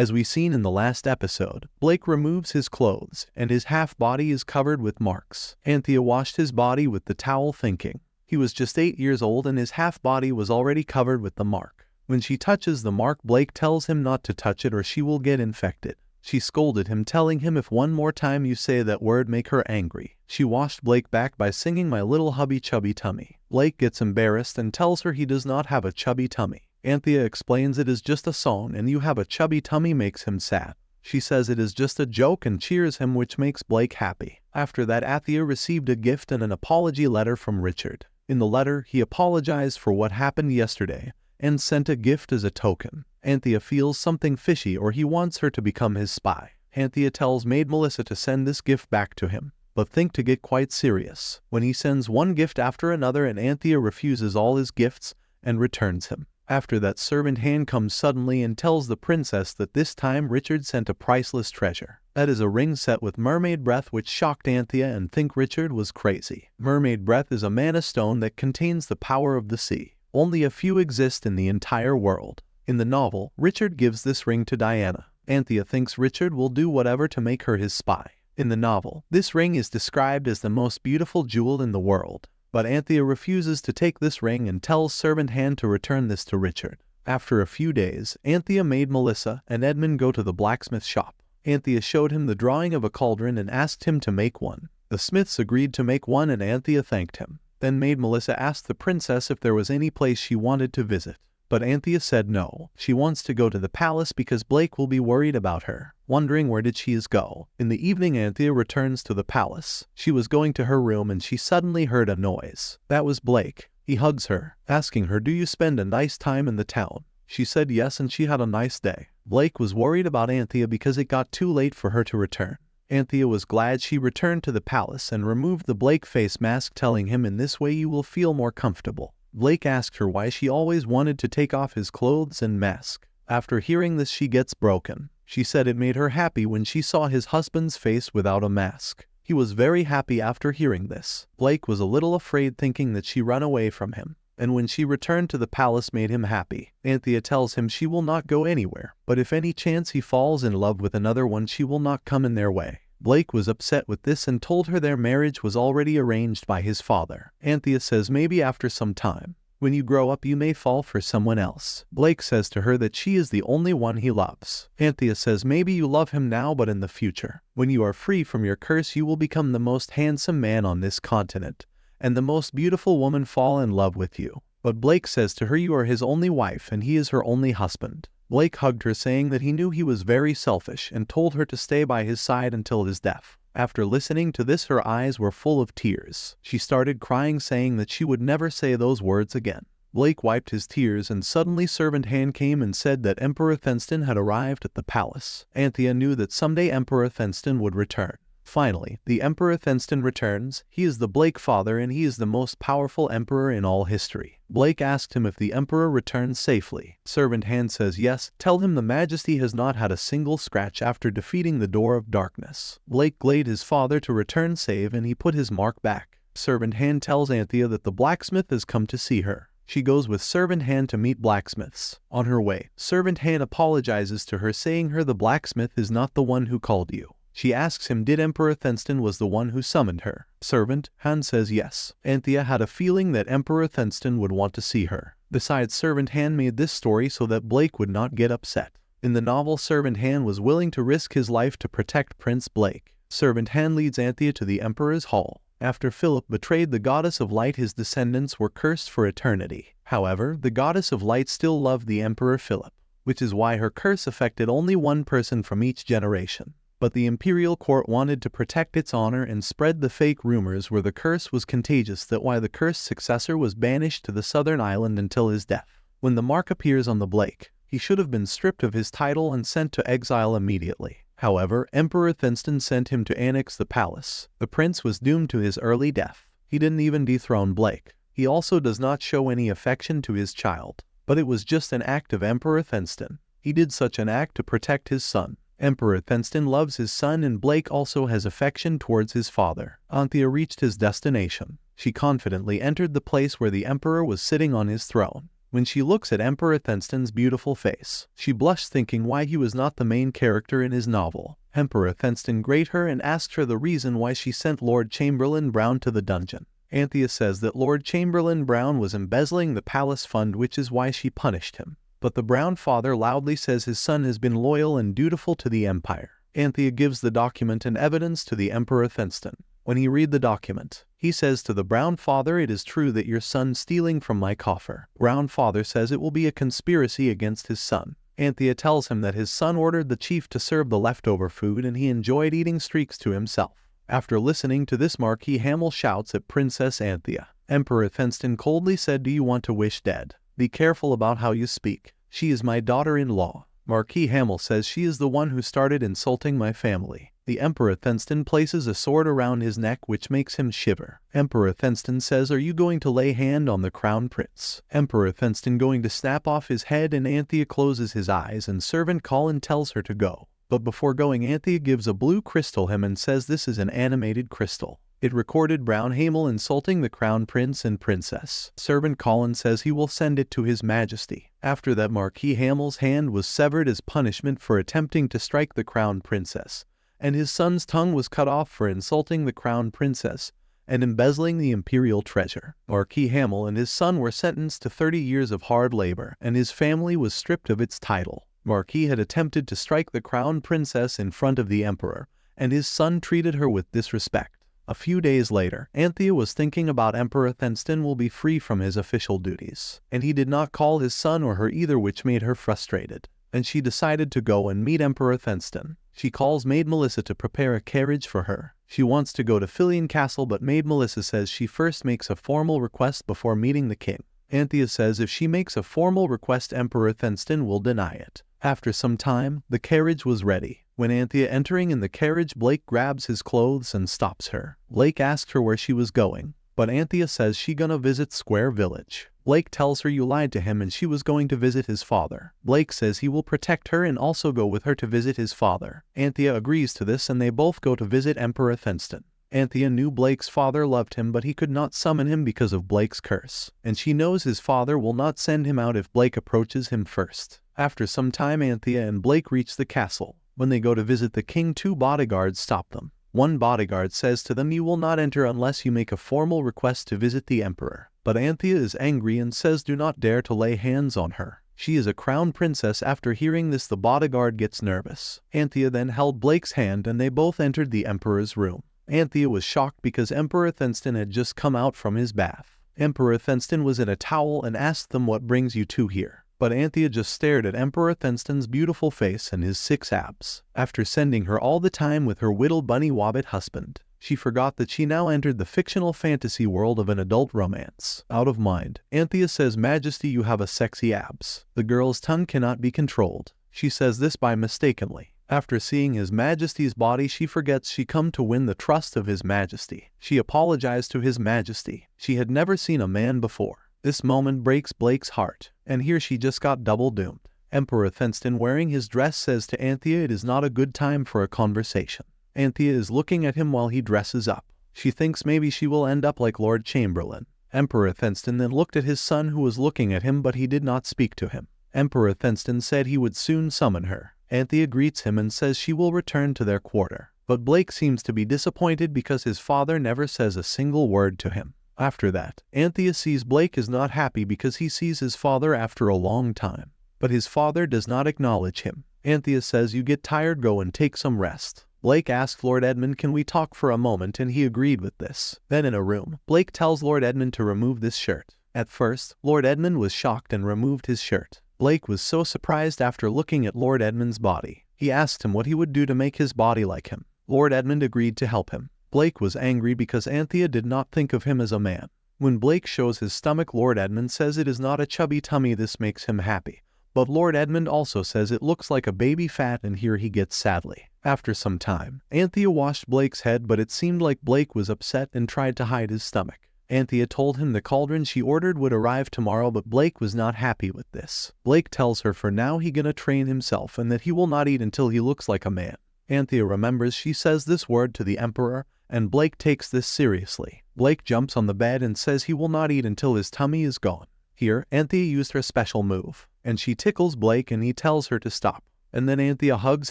As we seen in the last episode, Blake removes his clothes, and his half-body is covered with marks. Anthea washed his body with the towel thinking he was just 8 years old and his half-body was already covered with the mark. When she touches the mark, Blake tells him not to touch it or she will get infected. She scolded him, telling him if one more time you say that word make her angry. She washed Blake back by singing My Little Hubby Chubby Tummy. Blake gets embarrassed and tells her he does not have a chubby tummy. Anthea explains it is just a song and you have a chubby tummy makes him sad. She says it is just a joke and cheers him, which makes Blake happy. After that, Anthea received a gift and an apology letter from Richard. In the letter, he apologized for what happened yesterday and sent a gift as a token. Anthea feels something fishy or he wants her to become his spy. Anthea tells maid Melissa to send this gift back to him, but think to get quite serious when he sends one gift after another and Anthea refuses all his gifts and returns him. After that, servant Han comes suddenly and tells the princess that this time Richard sent a priceless treasure. That is a ring set with mermaid breath, which shocked Anthea and think Richard was crazy. Mermaid breath is a mana stone that contains the power of the sea. Only a few exist in the entire world. In the novel, Richard gives this ring to Diana. Anthea thinks Richard will do whatever to make her his spy. In the novel, this ring is described as the most beautiful jewel in the world. But Anthea refuses to take this ring and tells servant Han to return this to Richard. After a few days, Anthea made Melissa and Edmund go to the blacksmith shop. Anthea showed him the drawing of a cauldron and asked him to make one. The smiths agreed to make one and Anthea thanked him. Then maid Melissa asked the princess if there was any place she wanted to visit. But Anthea said no, she wants to go to the palace because Blake will be worried about her, wondering where did she go. In the evening, Anthea returns to the palace. She was going to her room and she suddenly heard a noise. That was Blake. He hugs her, asking her, do you spend a nice time in the town? She said yes and she had a nice day. Blake was worried about Anthea because it got too late for her to return. Anthea was glad she returned to the palace and removed the Blake face mask, telling him in this way you will feel more comfortable. Blake asked her why she always wanted to take off his clothes and mask. After hearing this, she gets broken. She said it made her happy when she saw his husband's face without a mask. He was very happy after hearing this. Blake was a little afraid, thinking that she ran away from him. And when she returned to the palace made him happy. Anthea tells him she will not go anywhere, but if any chance he falls in love with another one, she will not come in their way. Blake was upset with this and told her their marriage was already arranged by his father. Anthea says maybe after some time, when you grow up you may fall for someone else. Blake says to her that she is the only one he loves. Anthea says maybe you love him now, but in the future, when you are free from your curse, you will become the most handsome man on this continent, and the most beautiful woman fall in love with you. But Blake says to her you are his only wife and he is her only husband. Blake hugged her, saying that he knew he was very selfish, and told her to stay by his side until his death. After listening to this, her eyes were full of tears. She started crying, saying that she would never say those words again. Blake wiped his tears and suddenly servant Han came and said that Emperor Thenston had arrived at the palace. Anthea knew that someday Emperor Thenston would return. Finally, the Emperor Thenston returns. He is the Blake father and he is the most powerful emperor in all history. Blake asked him if the emperor returns safely. Servant Han says yes. Tell him the Majesty has not had a single scratch after defeating the Door of Darkness. Blake glad his father to return safe and he put his mark back. Servant Han tells Anthea that the blacksmith has come to see her. She goes with Servant Han to meet blacksmiths. On her way, Servant Han apologizes to her, saying her the blacksmith is not the one who called you. She asks him did Emperor Thenston was the one who summoned her. Servant Han says yes. Anthea had a feeling that Emperor Thenston would want to see her. Besides, Servant Han made this story so that Blake would not get upset. In the novel, Servant Han was willing to risk his life to protect Prince Blake. Servant Han leads Anthea to the Emperor's hall. After Philip betrayed the goddess of light, his descendants were cursed for eternity. However, the goddess of light still loved the Emperor Philip, which is why her curse affected only one person from each generation. But the imperial court wanted to protect its honor and spread the fake rumors where the curse was contagious, that why the cursed successor was banished to the southern island until his death. When the mark appears on the Blake, he should have been stripped of his title and sent to exile immediately. However, Emperor Thenston sent him to annex the palace. The prince was doomed to his early death. He didn't even dethrone Blake. He also does not show any affection to his child. But it was just an act of Emperor Thenston. He did such an act to protect his son. Emperor Thenston loves his son and Blake also has affection towards his father. Anthea reached his destination. She confidently entered the place where the emperor was sitting on his throne. When she looks at Emperor Thenston's beautiful face, she blushed, thinking why he was not the main character in his novel. Emperor Thenston greeted her and asked her the reason why she sent Lord Chamberlain Brown to the dungeon. Anthea says that Lord Chamberlain Brown was embezzling the palace fund, which is why she punished him. But the Brown father loudly says his son has been loyal and dutiful to the empire. Anthea gives the document and evidence to the Emperor Thenston. When he read the document, he says to the Brown father, "It is true that your son stealing from my coffer." Brown father says it will be a conspiracy against his son. Anthea tells him that his son ordered the chief to serve the leftover food and he enjoyed eating streaks to himself. After listening to this, Marquis Hamel shouts at Princess Anthea. Emperor Thenston coldly said, "Do you want to wish dead? Be careful about how you speak. She is my daughter-in-law." Marquis Hamel says she is the one who started insulting my family. The Emperor Thenston places a sword around his neck, which makes him shiver. Emperor Thenston says, "Are you going to lay hand on the crown prince?" Emperor Thenston going to snap off his head, and Anthea closes his eyes and servant Colin tells her to go. But before going, Anthea gives a blue crystal him and says this is an animated crystal. It recorded Brown Hamel insulting the crown prince and princess. Servant Colin says he will send it to his majesty. After that, Marquis Hamel's hand was severed as punishment for attempting to strike the crown princess, and his son's tongue was cut off for insulting the crown princess and embezzling the imperial treasure. Marquis Hamel and his son were sentenced to 30 years of hard labor, and his family was stripped of its title. Marquis had attempted to strike the crown princess in front of the emperor, and his son treated her with disrespect. A few days later, Anthea was thinking about Emperor Thenston will be free from his official duties, and he did not call his son or her either, which made her frustrated. And she decided to go and meet Emperor Thenston. She calls Maid Melissa to prepare a carriage for her. She wants to go to Fillion Castle, but Maid Melissa says she first makes a formal request before meeting the king. Anthea says if she makes a formal request, Emperor Thenston will deny it. After some time, the carriage was ready. When Anthea entering in the carriage, Blake grabs his clothes and stops her. Blake asks her where she was going, but Anthea says she gonna visit Square Village. Blake tells her you lied to him and she was going to visit his father. Blake says he will protect her and also go with her to visit his father. Anthea agrees to this and they both go to visit Emperor Thenston. Anthea knew Blake's father loved him, but he could not summon him because of Blake's curse, and she knows his father will not send him out if Blake approaches him first. After some time, Anthea and Blake reach the castle. When they go to visit the king, 2 bodyguards stop them. One bodyguard says to them, "You will not enter unless you make a formal request to visit the emperor." But Anthea is angry and says do not dare to lay hands on her. She is a crown princess. After hearing this, the bodyguard gets nervous. Anthea then held Blake's hand and they both entered the emperor's room. Anthea was shocked because Emperor Thenston had just come out from his bath. Emperor Thenston was in a towel and asked them, "What brings you two here?" But Anthea just stared at Emperor Thenston's beautiful face and his 6 abs. After sending her all the time with her whittle bunny wabbit husband, she forgot that she now entered the fictional fantasy world of an adult romance. Out of mind, Anthea says, "Majesty, you have a sexy abs." The girl's tongue cannot be controlled. She says this by mistakenly. After seeing His Majesty's body, she forgets she come to win the trust of His Majesty. She apologized to His Majesty. She had never seen a man before. This moment breaks Blake's heart, and here she just got double doomed. Emperor Thenston, wearing his dress, says to Anthea it is not a good time for a conversation. Anthea is looking at him while he dresses up. She thinks maybe she will end up like Lord Chamberlain. Emperor Thenston then looked at his son who was looking at him, but he did not speak to him. Emperor Thenston said he would soon summon her. Anthea greets him and says she will return to their quarter. But Blake seems to be disappointed because his father never says a single word to him. After that, Anthea sees Blake is not happy because he sees his father after a long time. But his father does not acknowledge him. Anthea says, "You get tired, go and take some rest." Blake asked Lord Edmund, "Can we talk for a moment?" and he agreed with this. Then in a room, Blake tells Lord Edmund to remove this shirt. At first, Lord Edmund was shocked and removed his shirt. Blake was so surprised after looking at Lord Edmund's body. He asked him what he would do to make his body like him. Lord Edmund agreed to help him. Blake was angry because Anthea did not think of him as a man. When Blake shows his stomach, Lord Edmund says it is not a chubby tummy. This makes him happy. But Lord Edmund also says it looks like a baby fat, and here he gets sadly. After some time, Anthea washed Blake's head, but it seemed like Blake was upset and tried to hide his stomach. Anthea told him the cauldron she ordered would arrive tomorrow, but Blake was not happy with this. Blake tells her for now he gonna train himself and that he will not eat until he looks like a man. Anthea remembers she says this word to the emperor, and Blake takes this seriously. Blake jumps on the bed and says he will not eat until his tummy is gone. Here, Anthea used her special move, and she tickles Blake and he tells her to stop. And then Anthea hugs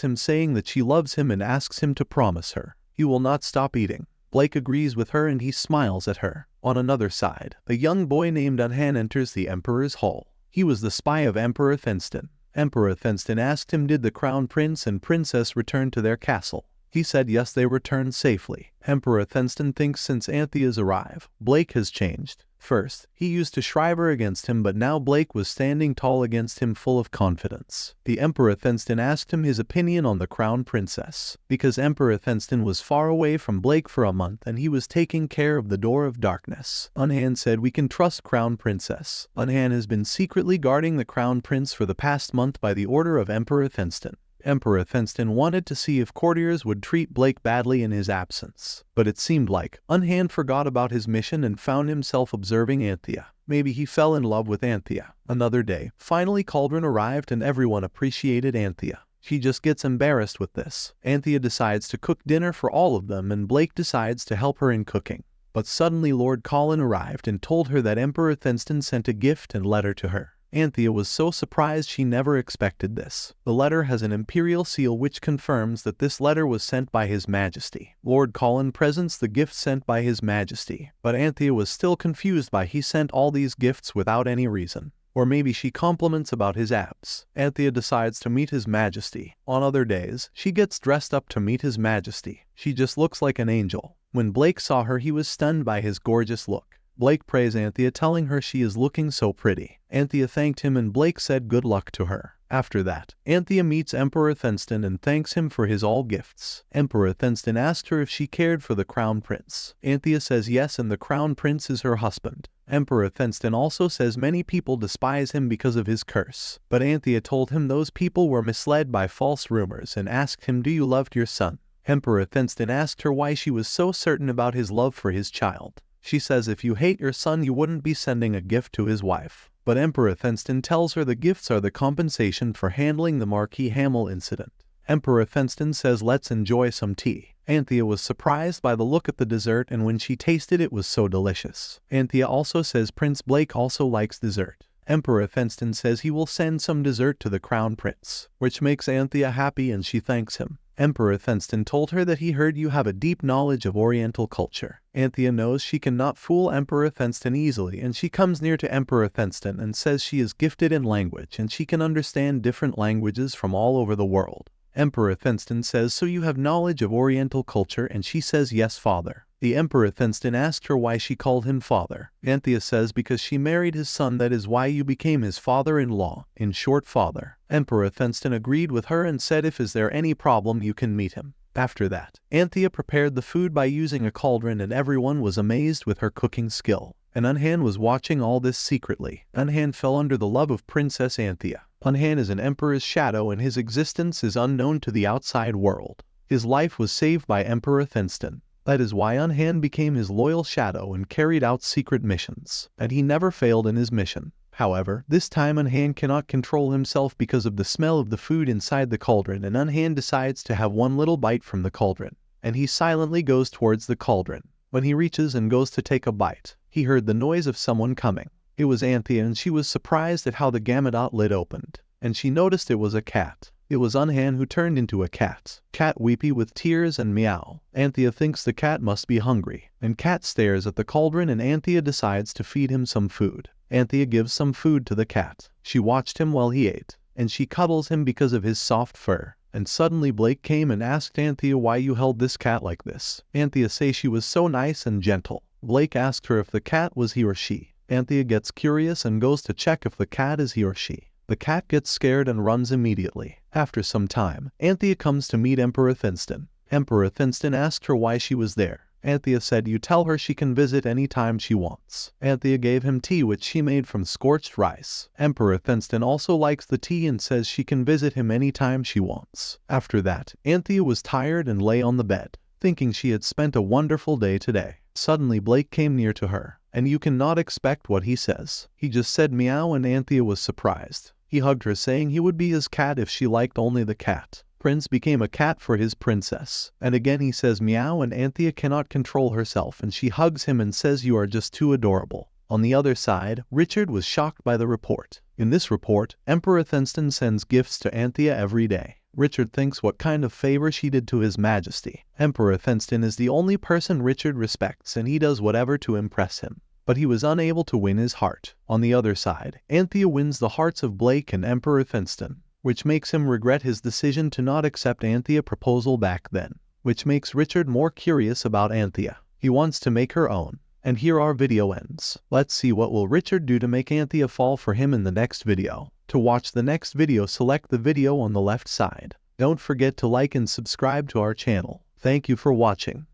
him saying that she loves him and asks him to promise her he will not stop eating. Blake agrees with her and he smiles at her. On another side, a young boy named Unhan enters the Emperor's hall. He was the spy of Emperor Thenston. Emperor Thenston asked him did the crown prince and princess return to their castle. He said yes, they returned safely. Emperor Thenston thinks since Anthea's arrival, Blake has changed. First, he used to Shriver against him, but now Blake was standing tall against him full of confidence. The Emperor Thenston asked him his opinion on the crown princess, because Emperor Thenston was far away from Blake for a month and he was taking care of the Door of Darkness. Unhan said we can trust crown princess. Unhan has been secretly guarding the crown prince for the past month by the order of Emperor Thenston. Emperor Thenston wanted to see if courtiers would treat Blake badly in his absence, but it seemed like Unhan forgot about his mission and found himself observing Anthea. Maybe he fell in love with Anthea. Another day, finally Cauldron arrived and everyone appreciated Anthea. She just gets embarrassed with this. Anthea decides to cook dinner for all of them and Blake decides to help her in cooking. But suddenly Lord Colin arrived and told her that Emperor Thenston sent a gift and letter to her. Anthea was so surprised she never expected this. The letter has an imperial seal which confirms that this letter was sent by His Majesty. Lord Colin presents the gift sent by His Majesty, but Anthea was still confused by he sent all these gifts without any reason. Or maybe she compliments about his abs. Anthea decides to meet His Majesty. On other days, she gets dressed up to meet His Majesty. She just looks like an angel. When Blake saw her, he was stunned by his gorgeous look. Blake praised Anthea, telling her she is looking so pretty. Anthea thanked him and Blake said good luck to her. After that, Anthea meets Emperor Thenston and thanks him for his all gifts. Emperor Thenston asked her if she cared for the crown prince. Anthea says yes and the crown prince is her husband. Emperor Thenston also says many people despise him because of his curse, but Anthea told him those people were misled by false rumors and asked him, do you love your son? Emperor Thenston asked her why she was so certain about his love for his child. She says if you hate your son you wouldn't be sending a gift to his wife. But Emperor Thenston tells her the gifts are the compensation for handling the Marquis Hamel incident. Emperor Thenston says let's enjoy some tea. Anthea was surprised by the look at the dessert and when she tasted it was so delicious. Anthea also says Prince Blake also likes dessert. Emperor Thenston says he will send some dessert to the crown prince, which makes Anthea happy and she thanks him. Emperor Thenston told her that he heard you have a deep knowledge of Oriental culture. Anthea knows she cannot fool Emperor Thenston easily and she comes near to Emperor Thenston and says she is gifted in language and she can understand different languages from all over the world. Emperor Thenston says so you have knowledge of Oriental culture and she says yes father. The Emperor Thenston asked her why she called him father. Anthea says because she married his son, that is why you became his father-in-law, in short father. Emperor Thenston agreed with her and said if is there any problem you can meet him. After that, Anthea prepared the food by using a cauldron and everyone was amazed with her cooking skill. And Unhan was watching all this secretly. Unhan fell under the love of Princess Anthea. Unhan is an emperor's shadow and his existence is unknown to the outside world. His life was saved by Emperor Thenston. That is why Unhan became his loyal shadow and carried out secret missions, and he never failed in his mission. However, this time Unhan cannot control himself because of the smell of the food inside the cauldron and Unhan decides to have one little bite from the cauldron, and he silently goes towards the cauldron. When he reaches and goes to take a bite, he heard the noise of someone coming. It was Anthea and she was surprised at how the Gamadot lid opened, and she noticed it was a cat. It was Unhan who turned into a cat. Cat weepy with tears and meow. Anthea thinks the cat must be hungry, and Cat stares at the cauldron and Anthea decides to feed him some food. Anthea gives some food to the cat. She watched him while he ate, and she cuddles him because of his soft fur. And suddenly Blake came and asked Anthea why you held this cat like this. Anthea says she was so nice and gentle. Blake asked her if the cat was he or she. Anthea gets curious and goes to check if the cat is he or she. The cat gets scared and runs immediately. After some time, Anthea comes to meet Emperor Thenston. Emperor Thenston asked her why she was there. Anthea said you tell her she can visit any time she wants. Anthea gave him tea which she made from scorched rice. Emperor Thenston also likes the tea and says she can visit him any time she wants. After that, Anthea was tired and lay on the bed, thinking she had spent a wonderful day today. Suddenly Blake came near to her, and you cannot expect what he says. He just said meow and Anthea was surprised. He hugged her saying he would be his cat if she liked only the cat. Prince became a cat for his princess. And again he says meow and Anthea cannot control herself and she hugs him and says you are just too adorable. On the other side, Richard was shocked by the report. In this report, Emperor Thenston sends gifts to Anthea every day. Richard thinks what kind of favor she did to his majesty. Emperor Thenston is the only person Richard respects, and he does whatever to impress him. But he was unable to win his heart. On the other side, Anthea wins the hearts of Blake and Emperor Thenston, which makes him regret his decision to not accept Anthea's proposal back then, which makes Richard more curious about Anthea. He wants to make her own. And here our video ends. Let's see what will Richard do to make Anthea fall for him in the next video. To watch the next video, select the video on the left side. Don't forget to like and subscribe to our channel. Thank you for watching.